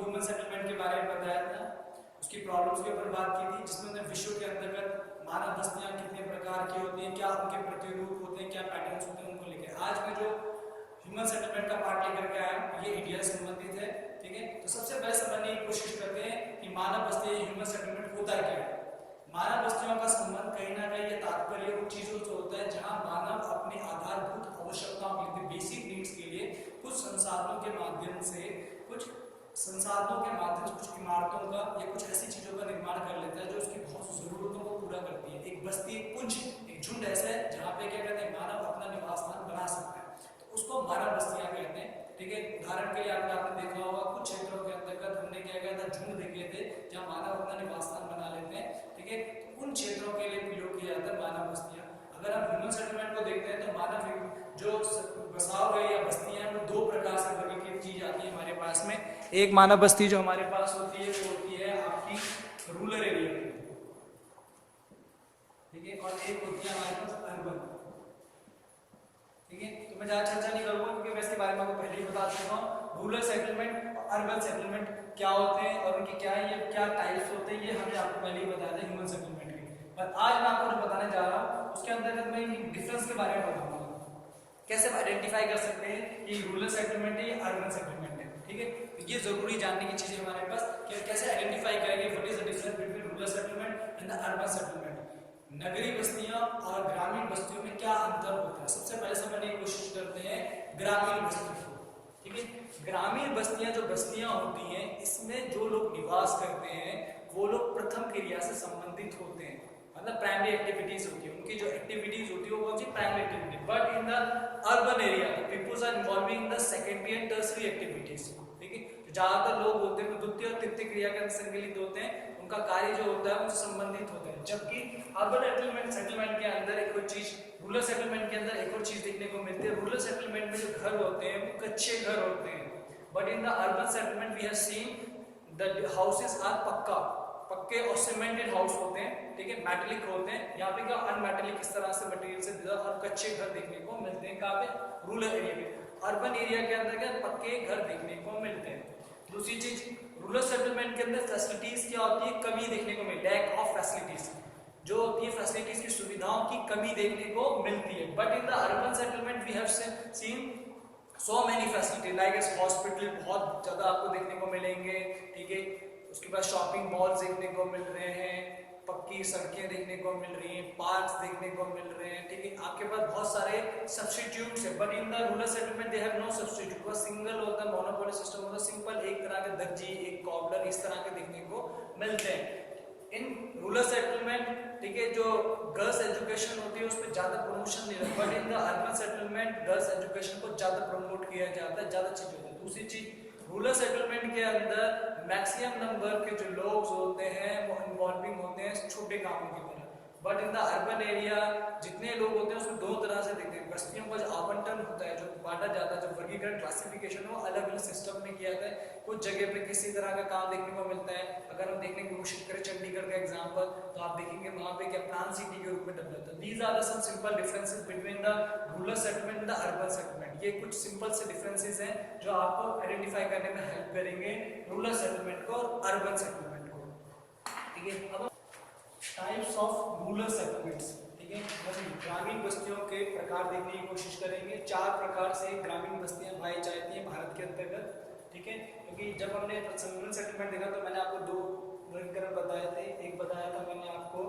Human settlement के बारे में बताया था, उसकी प्रॉब्लम्स के ऊपर बात की थी, जिसमें हमने विश्व के अंतर्गत मानव बस्तियां कितने प्रकार की होती हैं, क्या उनके प्रतिरूप होते हैं, क्या पैटर्न्स होते हैं, उनको लेके आज मैं जो ह्यूमन सेटलमेंट का पार्ट लेकर के आया हूं, ये इंडिया से संबंधित है। ठीक है, तो सबसे पहले समझने की कोशिश करते हैं कि मानव बस्ती ह्यूमन सेटलमेंट होता क्या है। मानव बस्तियों का संबंध कहीं ना कहीं ये तात्पर्य उन चीजों से होता है जहां मानव अपनी आधारभूत आवश्यकताओं के लिए, बेसिक नीड्स के लिए कुछ संसाधनों के माध्यम से कुछ इमारतों का या कुछ ऐसी चीजों का निर्माण कर लेता है जो उसकी बहुत जरूरतों को पूरा करती है। एक बस्ती, एक पुंज, एक झुंड ऐसा है जहाँ पे क्या कहते हैं मानव अपना निवास स्थान बना सकता है, तो उसको मानव बस्तियां कहते हैं। ठीक है, उदाहरण के लिए आपने देखा होगा कुछ क्षेत्रों के अंतर्गत हमने क्या किया था, झुंड देखे थे जहाँ मानव अपना निवास स्थान बना लेते हैं। ठीक है, तो उन क्षेत्रों के लिए प्रयोग किया जाता है मानव बस्तियां। अगर हम ह्यूमन सेटलमेंट को देखते हैं तो मानव जो बसाव है या बस्तियां हैं वो दो प्रकार से वर्गीकृत की जाती है हमारे पास में। एक मानव बस्ती जो हमारे पास होती है वो होती है आपकी रूरल एरिया, ठीक है, और एक होती है हमारे पास अर्बन। ठीक है, तो मैं ज्यादा चर्चा नहीं करूंगा क्योंकि मैं इसके बारे में आपको पहले ही बता चुका हूँ। रूरल सेटलमेंट और अर्बन सेटलमेंट क्या होते हैं और उनके क्या टाइप्स होते हैं, ये हमने आपको पहले ही बताया था ह्यूमन सेटलमेंट के। पर आज मैं आपको जो बताने जा रहा हूँ उसके अंतर्गत मैं डिफरेंस के बारे में बताऊंगा, कैसे आइडेंटिफाई कर सकते हैं कि रूरल सेटलमेंट है या अर्बन सेटलमेंट है। ठीक है, तो ये जरूरी जानने की चीज है हमारे पास कि कैसे आइडेंटिफाई करेंगे what is the difference between rural settlement and the urban settlement. नगरीय बस्तियां और ग्रामीण बस्तियों में क्या अंतर होता है, सबसे पहले समझने की कोशिश करते हैं ग्रामीण बस्तियों। ठीक है, ग्रामीण बस्तियां जो बस्तियां होती हैं इसमें जो लोग निवास करते हैं वो लोग प्रथम क्रिया से संबंधित होते हैं, मतलब प्राइमरी एक्टिविटीज होती है, उनकी जो एक्टिविटीज होती है वो कौन सी primary activity. But in the urban area peoples are involving in the secondary and tertiary activities. ठीक है, ज्यादातर लोग होते हैं द्वितीय और तृतीय क्रिया के अंदर संकलित होते हैं, उनका कार्य जो होता है उनसे संबंधित होते हैं। जबकि अर्बन सेटलमेंट के अंदर एक और चीज, रूरल सेटलमेंट के अंदर एक और चीज देखने को मिलती है। रूरल सेटलमेंट में जो घर होते हैं वो कच्चे घर होते हैं, but in the urban settlement we have seen the houses are पक्के और सीमेंटेड हाउस होते हैं। ठीक है, मेटेलिक होते हैं। यहाँ पे क्या अनमेटेलिक इस तरह से मटेरियल से और कच्चे घर देखने को मिलते हैं। कहाँ पे, रूरल एरिया में। अर्बन एरिया के अंदर क्या पक्के घर देखने को मिलते हैं। दूसरी चीज, रूरल सेटलमेंट के अंदर फैसिलिटीज क्या होती है, कमी देखने को मिलती है, लैक ऑफ फैसिलिटीज, जो होती है फैसिलिटीज की सुविधाओं की कमी देखने को मिलती है। But in the urban settlement we have seen so many facility like hospital बहुत ज्यादा आपको देखने को मिलेंगे। ठीक है, उसके बाद शॉपिंग मॉल्स देखने को मिल रहे हैं, पक्की सड़कें देखने को मिल रही हैं, पार्क्स देखने को मिल रहे हैं। ठीक है, आपके पास बहुत सारे सब्स्टिट्यूट्स है। But in the rural settlement they have no substitute, बस सिंगल होता है, मोनोपोली सिस्टम होता है, सिंपल एक तरह के दर्जी, एक कॉबलर, इस तरह के देखने को मिलते हैं इन रूरल सेटलमेंट। ठीक है, जो गर्ल्स एजुकेशन होती है उस पर ज्यादा प्रमोशन नहीं रहता, but in the urban settlement girls education को ज्यादा प्रमोट किया जाता है, ज्यादा चीज होती है। दूसरी चीज, रूरल सेटलमेंट के अंदर मैक्सिमम नंबर के जो लोग होते हैं वो इन्वॉल्विंग होते हैं छोटे कामों की तरह। But in the urban area जितने लोग होते हैं उसमें दो तरह से देखते हैं, बस्तियों का जो आवंटन होता है, जो बांटा जाता है, जो वर्गीकरण क्लासिफिकेशन वो अलग अलग सिस्टम में किया जाता है। कुछ जगह पे किसी तरह का काम देखने को मिलता है। अगर हम देखने की कोशिश करें चंडीगढ़ का एग्जाम्पल, तो आप देखेंगे वहां पे क्या प्लान सिटी के रूप में डेवलप है। These are the some simple differences between the rural settlement and the urban settlement. ये कुछ सिंपल से डिफरेंसेस हैं जो आपको आइडेंटिफाई करने में हेल्प करेंगे रूरल सेटलमेंट को और अर्बन सेटलमेंट को। ठीक है, अब टाइप्स ऑफ रूरल सेटलमेंट्स। ठीक है, हम ग्रामीण बस्तियों के प्रकार देखने की कोशिश करेंगे। 4 प्रकार से ग्रामीण बस्तियां पाई जाती हैं भारत के अंतर्गत। ठीक है, क्योंकि जब हमने रूरल सेटलमेंट देखा तो मैंने आपको 2 वर्गीकरण बताए थे, एक बताया था मैंने आपको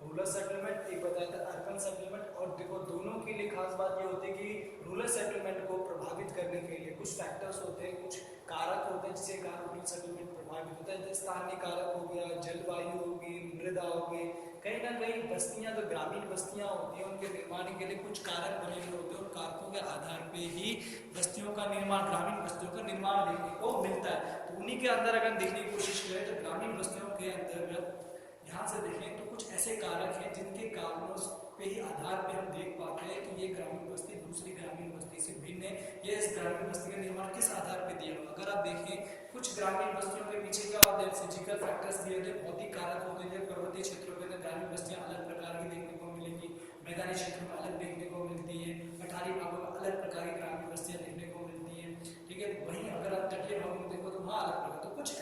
रूरल सेटलमेंट, एक बताया था अर्बन सेटलमेंट। और देखो दोनों के लिए खास बात ये होती है कि रूरल सेटलमेंट को प्रभावित करने के लिए कुछ फैक्टर्स होते हैं, कुछ कारक होते हैं जिससे रूरल सेटलमेंट प्रभावित होता है। स्थानीय कारक हो गया, जलवायु होगी, मृदा होगी। कहीं ना कहीं बस्तियां जो ग्रामीण बस्तियां होती हैं उनके निर्माण के लिए कुछ कारक बने हुए होते हैं, उन कारकों के आधार पे ही बस्तियों का निर्माण, ग्रामीण बस्तियों का निर्माण देखने को मिलता है। तो उन्हीं के अंदर अगर देखने की कोशिश करें तो ग्रामीण बस्तियों के अंतर्गत ध्यान से देखें तो कुछ ऐसे कारक हैं जिनके कारणों पे ही आधार पे हम देख पाते हैं कि ये ग्रामीण बस्ती दूसरी ग्रामीण बस्ती से भिन्न है, ये इस ग्रामीण बस्ती का निर्माण किस आधार पे दिया हुआ। अगर आप देखें कुछ ग्रामीण बस्तियों के पीछे क्या होता है, फिजिकल फैक्टर्स दिए होते हैं, भौतिक कारक होते हैं। पर्वतीय क्षेत्रों के अंदर ग्रामीण बस्तियां अलग प्रकार की देखने को मिलेंगी, मैदानी क्षेत्रों में अलग देखने को मिलती है, पठारी भागों में अलग प्रकार की ग्रामीण बस्तियां देखने को मिलती है। ठीक है, वहीं अगर आप तटीय भागों में देखो तो वहाँ अलग प्रकार, तो कुछ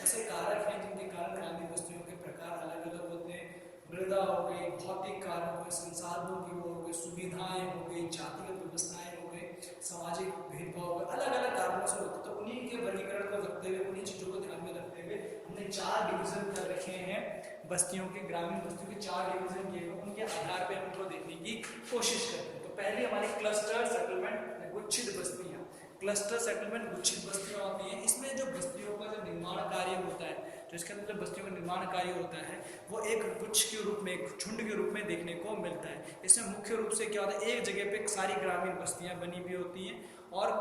भौतिक कार्य हो गए, संसाधनों की वो हो गई, सुविधाएं हो गई, जातिगत व्यवस्थाएं हो गई, सामाजिक भेदभाव हो गए, अलग अलग कारणों से होते। तो उन्हीं के वर्गीकरण को रखते हुए, उन्हीं चीजों को ध्यान में रखते हुए हमने 4 डिवीजन कर रखे हैं बस्तियों के, ग्रामीण बस्तियों के 4 डिवीजन किए हुए, उनके आधार पर उनको देखने की कोशिश करते हैं। तो पहली हमारी क्लस्टर सेटलमेंट, गुच्छित बस्तियां। क्लस्टर सेटलमेंट गुच्छित बस्तियां होती हैं। इसमें जो बस्तियों का जो निर्माण कार्य होता है, जो इसके अंदर बस्तियों का निर्माण कार्य होता है, वो एक गुच्छ के रूप में, एक झुंड के रूप में देखने को मिलता है। इसमें मुख्य रूप से क्या होता है, एक जगह पे सारी ग्रामीण बस्तियां बनी हुई होती हैं और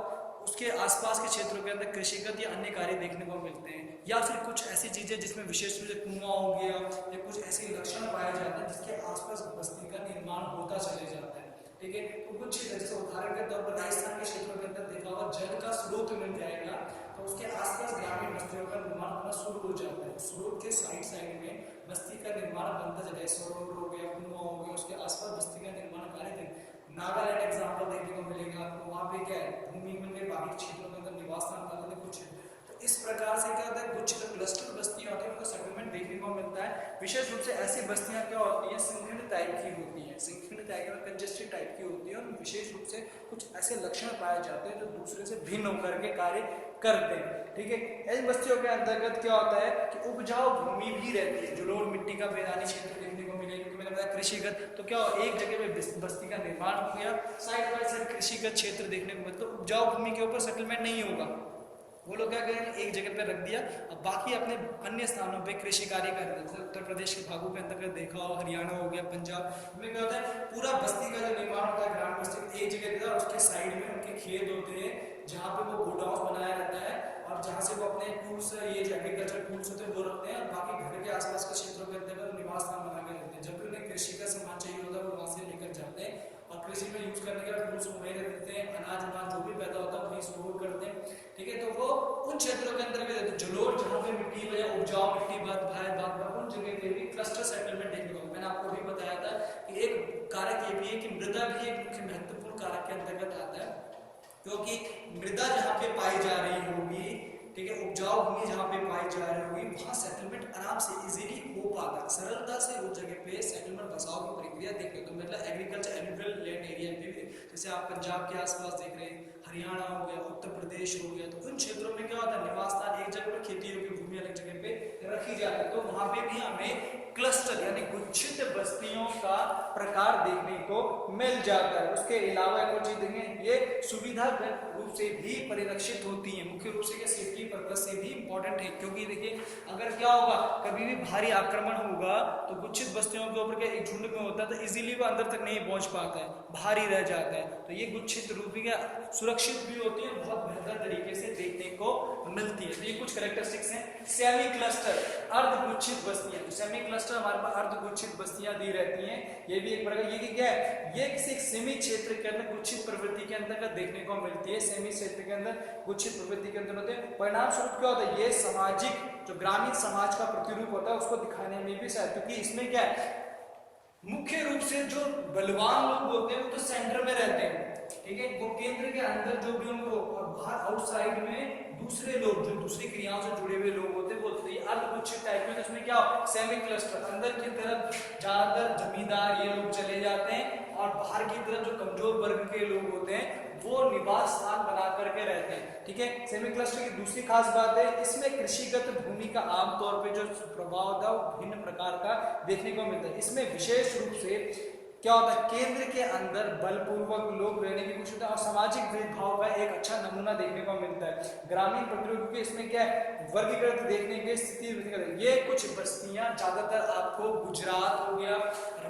उसके आसपास के क्षेत्रों के अंदर कृषिगत या अन्य कार्य देखने को मिलते हैं, या फिर कुछ ऐसी चीजें जिसमें विशेष रूप से कुआं हो गया या कुछ ऐसे लक्षण पाए जाते हैं जिसके आसपास बस्ती का निर्माण होता चले जाता है। ठीक है, तो कुछ जैसे उदाहरण के तौर पर राजस्थान के क्षेत्रों के अंदर देखा होगा, जल का स्रोत मिल जाएगा तो उसके आसपास ग्रामीण बस्तियों का निर्माण होना शुरू हो जाता है। स्रोत के साइड में बस्ती का निर्माण बनता चला है, सरोवर हो गया, कुआं हो गया, उसके आसपास बस्ती का निर्माण कार्य। नागालैंड एग्जाम्पल देखने को मिलेगा आपको, वहाँ पे क्या है, भूमि में बाकी क्षेत्रों के अंदर निवास स्थान बनाते कुछ। तो इस प्रकार से क्या होता है, कुछ क्लस्टर बस्तियां होती है, उनका सेटलमेंट देखने को मिलता है। विशेष रूप से ऐसी बस्तियां क्या होती है, संकीर्ण टाइप की होती है, संकीर्ण टाइप में कंजेस्टेड टाइप की होती है, और विशेष रूप से कुछ ऐसे लक्षण पाए जाते हैं जो दूसरे से भिन्न होकर के कार्य करते हैं। ठीक है, इन बस्तियों के अंतर्गत क्या होता है कि उपजाऊ भूमि भी रहती है, जलोढ़ मिट्टी का मैदानी क्षेत्र देखने को मिलेगा, क्योंकि मैंने बताया कृषिगत, तो क्या हो, एक जगह पे बस्ती का निर्माण हो गया, साइड बाय साइड कृषिगत क्षेत्र देखने को मिलता है। तो उपजाऊ भूमि के ऊपर सेटलमेंट नहीं होगा, वो लोग क्या करेंगे, एक जगह पे रख दिया, अब बाकी अपने अन्य स्थानों पे कृषि कार्य कर रहे हैं। उत्तर प्रदेश के भागों के अंतर्गत देखा हो, हरियाणा हो गया, पंजाब में क्या होता है, पूरा बस्ती का जो निर्माण होता है, ग्रामीण बस्ती एक जगह पे, और उसके साइड में उनके खेत होते हैं जहाँ पे वो गोडाउन बनाया रहता है, और जहाँ से वो अपने टूल्स, ये जो एग्रीकल्चर टूल्स होते हैं वो रखते हैं, और बाकी घर के आसपास के क्षेत्रों के अंतर्गत निवास स्थान बना के रहते हैं। जब भी उन्हें कृषि का सामान चाहिए होता है वो वहाँ से लेकर जाते हैं, और कृषि में यूज करने के बाद टूल्स वहीं रख देते हैं, अनाज अनाज जो भी पैदा होता है वहीं स्टोर करते हैं। ठीक है, तो वो उन क्षेत्रों के अंदर भी रहते हैं, जलोढ़ जहाँ पे मिट्टी या उपजाऊ मिट्टी उन जगह पे भी क्लस्टर सेटलमेंट देखने को। मैंने आपको भी बताया था कि एक कारक ये भी है कि मृदा भी एक मुख्य महत्वपूर्ण कारक के अंतर्गत आता है, क्योंकि मृदा जहाँ पे पाई जा रही होगी, ठीक है, उपजाऊ भूमि जहाँ पे पाई जा रही होगी, वहाँ सेटलमेंट आराम से इजीली हो पाता है, सरलता से उस जगह पे सेटलमेंट बसाव की प्रक्रिया देखने को। मतलब एग्रीकल्चर एलुवियल लैंड एरिया में भी, जैसे आप पंजाब के आसपास देख रहे हैं, हरियाणा हो गया, उत्तर प्रदेश हो गया, तो उन क्षेत्रों में क्या होता है, निवास स्थान एक जगह पर, खेती योग्य भूमि अलग जगह पे रखी जाती है। तो वहाँ पे भी हमें क्लस्टर यानी गुच्छित बस्तियों का प्रकार देखने को मिल जाता है। उसके अलावा एक और चीज देखें, ये सुविधागत रूप से भी परिरक्षित होती है, मुख्य रूप से सेफ्टी पर्पज से भी इंपॉर्टेंट है, क्योंकि देखिए अगर क्या होगा, कभी भी भारी आक्रमण होगा तो गुच्छित बस्तियों के ऊपर एक झुंड में होता है तो इजीली वो अंदर तक नहीं पहुंच पाता है, भारी रह जाता है। तो ये गुच्छित रूप में सुरक्षित भी होती है, बहुत बेहतर तरीके से देखने को मिलती है। तो ये कुछ कैरेक्टरिस्टिक्स हैं। सेमी क्लस्टर अर्ध गुच्छित बस्तियां, तो सेमी क्लस्टर हमारे पास अर्ध गुच्छित बस्तियां दी रहती हैं। ये भी एक प्रकार, ये क्या है, ये किसी एक सीमित क्षेत्र के अंदर गुच्छित प्रवृत्ति के अंतर्गत देखने को मिलती है, सीमित क्षेत्र के अंदर गुच्छित प्रवृत्ति के अंदर होते हैं। परिणाम स्वरूप क्या होता है, ये सामाजिक जो ग्रामीण समाज का प्रतिरूप होता है उसको दिखाने में भी सहायक, क्योंकि इसमें क्या है, मुख्य रूप से जो बलवान लोग होते हैं वो तो सेंटर में रहते हैं, ठीक है, वो केंद्र के अंदर जो भी उनको, और बाहर आउटसाइड में दूसरे लोग जो दूसरी क्रियाओं से जुड़े हुए लोग होते हैं वो अर्धगुच्छित टाइप में। इसमें क्या हो, सेमी क्लस्टर, अंदर की तरफ ज्यादातर जमींदार ये लोग चले जाते हैं, और बाहर की तरफ जो कमजोर वर्ग के लोग होते हैं वो निवास स्थान बना करके रहते हैं। ठीक है, सेमी क्लस्टर की दूसरी खास बात है, इसमें कृषिगत भूमि का आमतौर पे जो प्रभाव होता है वो भिन्न प्रकार का देखने को मिलता है। इसमें विशेष रूप से क्या होता है, केंद्र के अंदर बलपूर्वक लोग रहने की कोशिश होता है, और सामाजिक भेदभाव का एक अच्छा नमूना देखने को मिलता है। ग्रामीण प्रतिरूप के इसमें क्या है, वर्गीकृत देखने की स्थिति, ये कुछ बस्तियां ज्यादातर आपको गुजरात हो गया,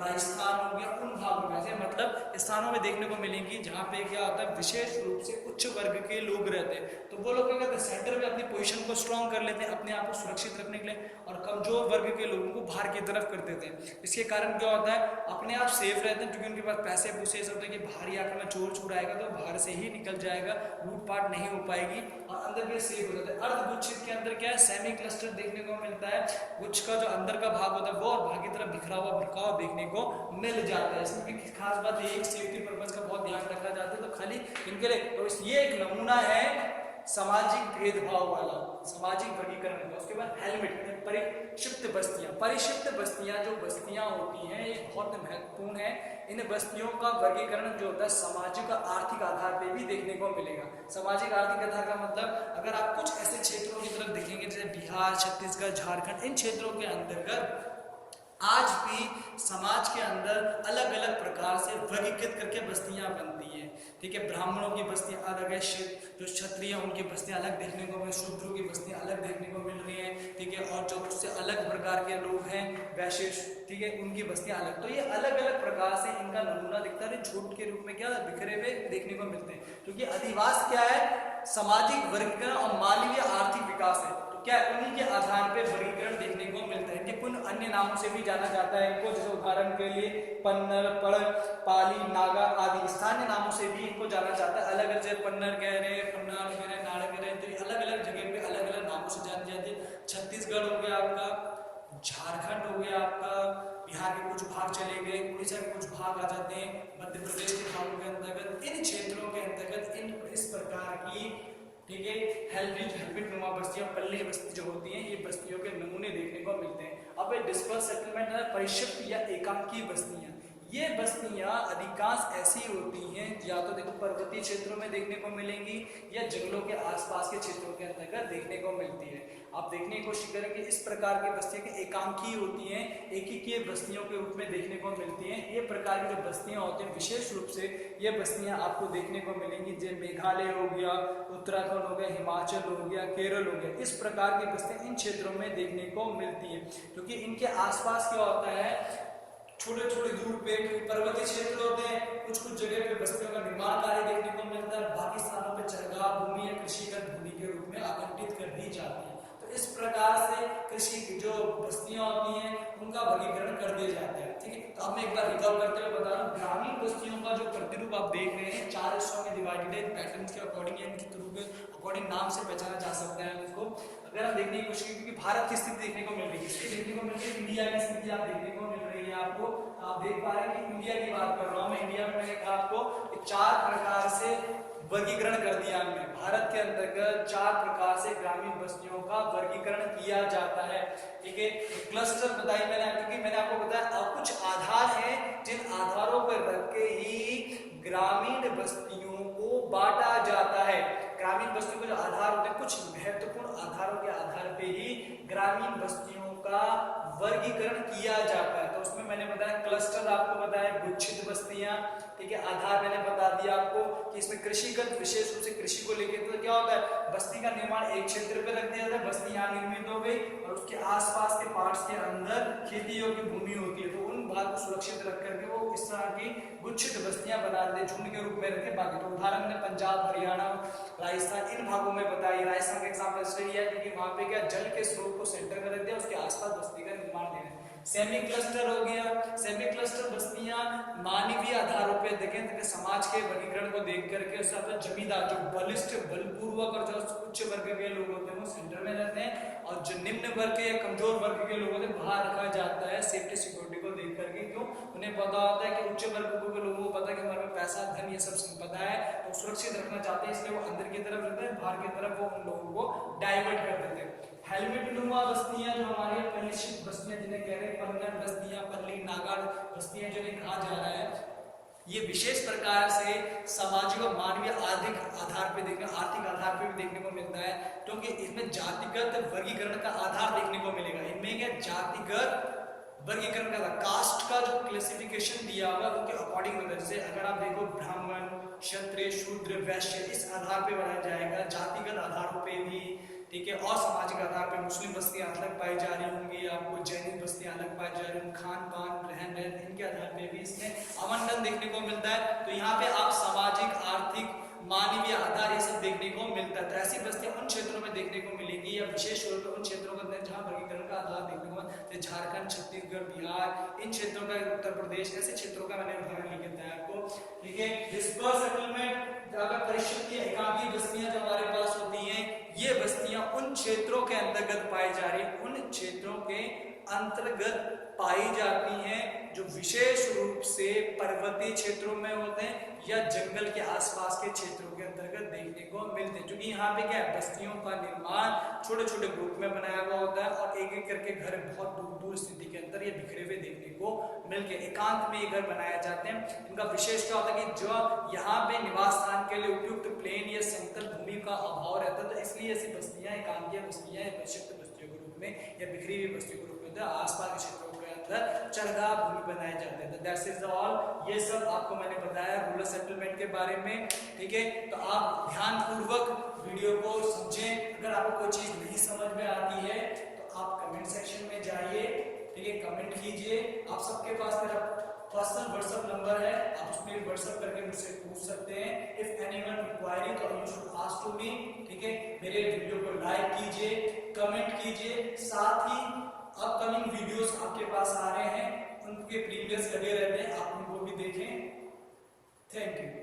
राजस्थान हो गया, उन भागों में से मतलब स्थानों में देखने को मिलेंगी जहाँ पे क्या होता है, विशेष रूप से उच्च वर्ग के लोग रहते हैं। तो वो लोग क्या करते हैं, सेंटर में अपनी पोजीशन को स्ट्रॉन्ग कर लेते हैं अपने आप को सुरक्षित रखने के लिए, और कमजोर वर्ग के लोगों को बाहर की तरफ कर देते हैं। इसके कारण क्या होता है, अपने आप सेफ रहते हैं, क्योंकि उनके पास पैसे पूसे ऐसा होता है कि भारी आक्रमण चोर चोर आएगा तो बाहर से ही निकल जाएगा, लूटपाट नहीं हो पाएगी, और अंदर भी सेफ हो जाता है। अर्धगुच्छित के अंदर क्या है, सेमी क्लस्टर देखने को मिलता है, गुच्छ का जो अंदर का भाग होता है वो और बाकी तरफ बिखरा हुआ भड़काव देखने को मिल जाता है। इसमें भी खास बात ये सेफ्टी पर्पज का बहुत ध्यान रखा जाता है, तो खाली इनके लिए तो ये एक नमूना है सामाजिक भेदभाव वाला, सामाजिक वर्गीकरण। उसके बाद हेलमेट, परिक्षिप्त बस्तियां। परिक्षिप्त बस्तियां जो बस्तियां होती हैं ये बहुत महत्वपूर्ण है। इन बस्तियों का वर्गीकरण जो होता है सामाजिक और आर्थिक आधार पे भी देखने को मिलेगा। सामाजिक आर्थिक आधार का मतलब अगर आप कुछ ऐसे क्षेत्रों की तरफ देखेंगे जैसे बिहार, छत्तीसगढ़, झारखंड, इन क्षेत्रों के अंतर्गत आज भी समाज के अंदर अलग अलग प्रकार से वर्गीकृत करके बस्तियां बनती हैं। ठीक है, ब्राह्मणों की बस्तियां अलग है, जो क्षत्रिय उनकी बस्तियां अलग देखने को मिल, शूद्रों की बस्तियां अलग देखने को मिल रही हैं। ठीक है, और जो उससे अलग प्रकार के लोग हैं वैश्य, ठीक है, उनकी बस्तियां अलग। तो ये अलग अलग प्रकार से इनका नमूना दिखता है, झूठ के रूप में क्या बिखरे हुए देखने को मिलते हैं। क्योंकि अधिवास क्या है, सामाजिक वर्गीकरण और मानवीय आर्थिक विकास है। क्या उन्हीं के आधार पर वर्गीकरण देखने को मिलता है। इनके कुछ अन्य नामों से भी जाना जाता है इनको, जैसे उदाहरण के लिए पन्नर, पड़, पाली, नागा आदि स्थानीय नामों से भी इनको जाना जाता है। अलग अलग पन्नर कह रहे हैं, पन्नार कह रहे हैं, नाड़ कह रहे हैं, तो अलग अलग जगह पे अलग अलग नामों से जानी जाती है। छत्तीसगढ़ हो गया आपका, झारखंड हो गया आपका, बिहार के कुछ भाग चले गए, उड़ीसा के कुछ भाग आ जाते हैं, मध्य प्रदेश के भागों के अंतर्गत, इन क्षेत्रों के अंतर्गत इस प्रकार की, ठीक है, हेल्पिट नुमा बस्तियां, पल्ली बस्ती जो होती हैं, ये बस्तियों के नमूने देखने को मिलते हैं। अब डिस्पर्स सेटलमेंट है, परिक्षिप्त या एकांकी बस्तियां। ये बस्तियां अधिकांश ऐसी होती हैं या तो देखो पर्वतीय क्षेत्रों में देखने को मिलेंगी या जंगलों के आसपास के क्षेत्रों के अंतर्गत देखने को मिलती है। आप देखने की कोशिश करें कि इस प्रकार की बस्तियां के एकांकी होती हैं, एकीकीय बस्तियों के रूप में देखने को मिलती हैं। ये प्रकार की जो बस्तियां होती हैं विशेष रूप से ये बस्तियां आपको देखने को मिलेंगी, जैसे मेघालय हो गया, उत्तराखंड हो गया, हिमाचल हो गया, केरल हो गया, इस प्रकार की बस्तियां इन क्षेत्रों में देखने को मिलती है। क्योंकि इनके आसपास क्या होता है, छोटे छोटे दूर पे पर्वतीय क्षेत्र होते हैं, कुछ कुछ जगह पे बस्तियों का निर्माण कार्य देखने को मिलता है, बाकी स्थानों पे चरगाह भूमि या कृषिगत भूमि के रूप में आवंटित कर दी जाती है। तो इस प्रकार से कृषि की जो बस्तियां होती हैं उनका वर्गीकरण कर दिया जाता है। ठीक है, तो अब मैं एक बार रिकॉल करते हुए बता रहा हूँ, ग्रामीण बस्तियों का जो प्रतिरूप आप देख रहे हैं 4 हिस्सों में डिवाइडेड है, पैटर्न्स के अकॉर्डिंग या इनके रूप में अकॉर्डिंग नाम से पहचाना जा सकता है उसको। अगर हम देखने की कोशिश करें, क्योंकि भारत की स्थिति देखने को मिल रही है, देखने को मिल रही है, इंडिया की स्थिति आप देखने को मिल रही है आपको, आप देख पा रहे हैं कि इंडिया की बात कर रहा हूं मैं। इंडिया में मैंने कहा आपको 4 प्रकार से वर्गीकरण कर दिया हमने। भारत के अंतर्गत 4 प्रकार से ग्रामीण बस्तियों का वर्गीकरण किया जाता है। ठीक है, क्लस्टर बताई मैंने, क्योंकि मैंने आपको बताया कुछ आधार हैं जिन आधारों पर रख के ही ग्रामीण बस्तियों को बांटा जाता है। ग्रामीण बस्तियों के जो आधार होते हैं, कुछ महत्वपूर्ण आधारों के आधार पे ही ग्रामीण बस्तियों का वर्गीकरण किया जाता है। तो उसमें मैंने बताया क्लस्टर, आपको बताया गुच्छित बस्तियां। ठीक है, आधार मैंने बता दिया आपको कि इसमें कृषिगत, विशेष रूप से कृषि को लेकर तो क्या होता है, बस्ती का निर्माण एक क्षेत्र पे रख दिया जाता है, बस्ती यहाँ निर्मित हो गई और उसके आसपास के पार्ट्स के अंदर खेती योग्य भूमि होती है, तो उन भाग को सुरक्षित रख करके वो इस तरह की गुच्छित बस्तियां बना देते, झुंड के रूप में रखे। बाकी तो उदाहरण मैंने पंजाब, हरियाणा, राजस्थान, इन भागों में बताई। राजस्थान का एग्जाम्पल इसलिए है क्योंकि वहां पे क्या जल के स्रोत को सेंटर में रख दिया, उसके आसपास बस्ती का निर्माण किया। सेमी क्लस्टर हो गया, सेमी क्लस्टर बस्तियां मानवीय आधारों पे देखें तो समाज के वर्गीकरण को देख करके उससे अपने जमींदार जो बलिष्ठ, बलपूर्वक और जो उच्च वर्ग के लोग होते हैं वो सेंटर में रहते हैं, और जो निम्न वर्ग के या कमजोर वर्ग के लोग होते हैं बाहर रखा जाता है सेफ्टी सिक्योरिटी को देख करके। क्यों, उन्हें पता होता है कि उच्च वर्ग के लोगों को पता है कि हमारे में पैसा, धन, ये सब संपदा है, तो सुरक्षित रखना चाहते हैं, इसलिए वो अंदर की तरफ रहते हैं, बाहर की तरफ वो उन लोगों को डाइवर्ट कर देते हैं। हेलमेट नुमा बस्तियां जो हमारी परिचित बस्तियां जिन्हें कह रहे हैं पन्नर बस्तियां, पल्ली, नागाड़ बस्तियां जिन्हें कहा जा रहा है, ये विशेष प्रकार से सामाजिक और मानवीय आर्थिक आधार पे देखने, आर्थिक आधार पे भी देखने को मिलता है, क्योंकि इसमें जातिगत वर्गीकरण का आधार देखने को मिलेगा। इनमें क्या जातिगत वर्गीकरण का कास्ट का जो क्लासिफिकेशन दिया हुआ उनके अकॉर्डिंग होता है। जैसे अगर आप देखो ब्राह्मण, क्षत्रिय, शूद्र, वैश्य, इस आधार पे बनाया जाएगा, जातिगत आधारों पे भी। ठीक है, और सामाजिक आधार पे मुस्लिम बस्तियां अलग पाई जा रही होंगी, आपको जैन बस्तियां अलग पाई जा रही होंगी, खान पान, रहन सहन, इनके आधार पे भी इसमें आवंटन देखने को मिलता है। तो यहाँ पे आप सामाजिक, आर्थिक, मानवीय आधार ये सब देखने को मिलता है। तो ऐसी बस्तियां उन क्षेत्रों में देखने को मिलेगी, या विशेष रूप से उन क्षेत्रों के अंदर जहाँ वर्गीकरण का आधार देखने को मिलता, झारखंड, छत्तीसगढ़, बिहार, इन क्षेत्रों का, उत्तर प्रदेश, ऐसे क्षेत्रों का मैंने उदाहरण लिख दिया है आपको। ठीक है, डिस्पर्स सेटलमेंट, अगर परिषद की एकाकी बस्तियां जो हमारे पास होती हैं, ये बस्तियां उन क्षेत्रों के अंतर्गत पाई जा रही है, उन उन क्षेत्रों के अंतर्गत पाई जाती हैं जो विशेष रूप से पर्वतीय क्षेत्रों में होते हैं या जंगल के आसपास के क्षेत्रों के अंतर्गत देखने को मिलते हैं। क्योंकि यहाँ पे क्या है, बस्तियों का निर्माण छोटे छोटे ग्रुप में बनाया हुआ होता है और एक एक करके घर बहुत दूर दूर स्थिति के अंदर ये बिखरे हुए देखने को मिलके एकांत में ये घर बनाए जाते हैं। इनका विशेष क्या होता है कि जो यहाँ पे निवास स्थान के लिए उपयुक्त प्लेन या समतल भूमि का अभाव रहता है, तो इसलिए ऐसी बस्तियां एकांतीय बस्तियां या परित्यक्त बस्तियों के रूप में या बिखरी हुई बस्तियों के रूप में आसपास के क्षेत्रों चरगाह भूमि बनाए जाते हैं। That's is all. ये सब आपको मैंने बताया रूरल सेटलमेंट के बारे में, ठीक है। तो आप ध्यानपूर्वक वीडियो को समझें। अगर आपको कोई चीज नहीं समझ में आती है तो आप कमेंट सेक्शन में जाइए, ठीक है, कमेंट कीजिए। आप सबके पास मेरा पर्सनल व्हाट्सएप नंबर है, आप उसमें व्हाट्सएप करके मुझसे पूछ सकते हैं। इफ एनीवन रिक्वायरी तो you should ask to me, ठीक है। मेरे वीडियो को लाइक कीजिए, कमेंट कीजिए, साथ ही अपकमिंग वीडियोस आपके पास आ रहे हैं, उनके प्रीवियस लगे रहते हैं, आप उनको भी देखें। Thank you.